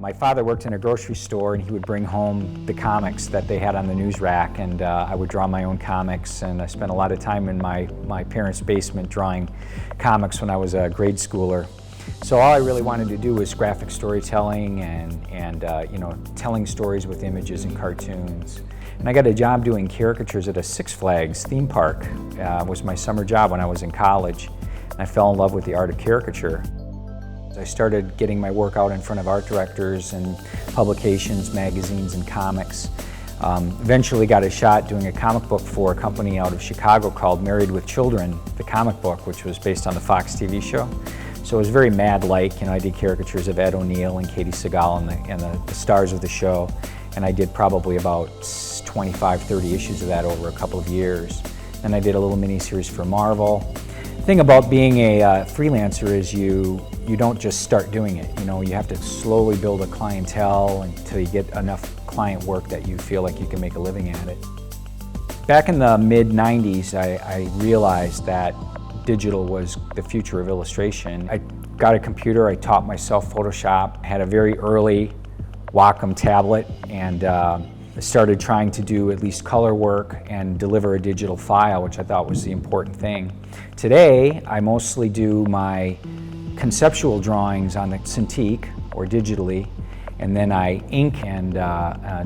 My father worked in a grocery store, and he would bring home the comics that they had on the news rack, and I would draw my own comics, and I spent a lot of time in my parents' basement drawing comics when I was a grade schooler. So all I really wanted to do was graphic storytelling and you know, telling stories with images and cartoons. And I got a job doing caricatures at a Six Flags theme park. It was my summer job when I was in college, and I fell in love with the art of caricature. I started getting my work out in front of art directors and publications, magazines, and comics. Eventually got a shot doing a comic book for a company out of Chicago called Married with Children, the comic book, which was based on the Fox TV show. So it was very Mad-like, you know, I did caricatures of Ed O'Neill and Katie Seagal and the stars of the show, and I did probably about 25, 30 issues of that over a couple of years. Then I did a little mini-series for Marvel. The thing about being a freelancer is you don't just start doing it. You know, you have to slowly build a clientele until you get enough client work that you feel like you can make a living at it. Back in the mid-90s, I realized that digital was the future of illustration. I got a computer, I taught myself Photoshop, I had a very early Wacom tablet, and started trying to do at least color work and deliver a digital file, which I thought was the important thing. Today, I mostly do my conceptual drawings on the Cintiq or digitally, and then I ink and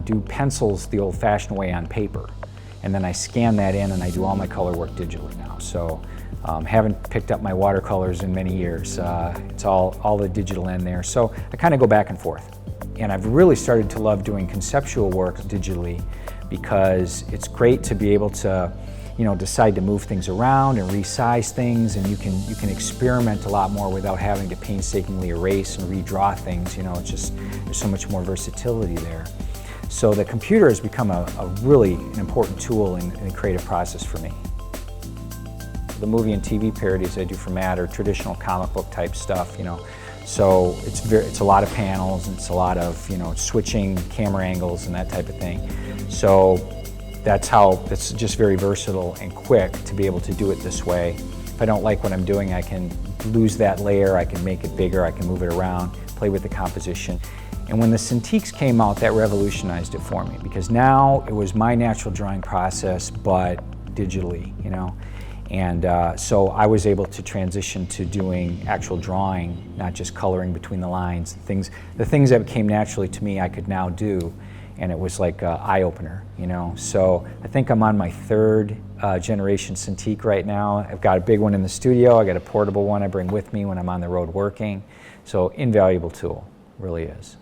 do pencils the old-fashioned way on paper. And then I scan that in and I do all my color work digitally now. So haven't picked up my watercolors in many years. It's all the digital in there. So I kind of go back and forth. And I've really started to love doing conceptual work digitally because it's great to be able to, you know, decide to move things around and resize things, and you can experiment a lot more without having to painstakingly erase and redraw things. You know, it's just, there's so much more versatility there. So the computer has become a really an important tool in the creative process for me. The movie and TV parodies I do for Matt are traditional comic book type stuff, you know. So it's a lot of panels, and it's a lot of, you know, switching camera angles and that type of thing. So it's just very versatile and quick to be able to do it this way. If I don't like what I'm doing, I can lose that layer, I can make it bigger, I can move it around, play with the composition. And when the Cintiqs came out, that revolutionized it for me, because now it was my natural drawing process, but digitally, you know. And so I was able to transition to doing actual drawing, not just coloring between the lines. The things that came naturally to me, I could now do, and it was like an eye-opener, you know. So I think I'm on my third generation Cintiq right now. I've got a big one in the studio. I got a portable one I bring with me when I'm on the road working. So invaluable tool, really is.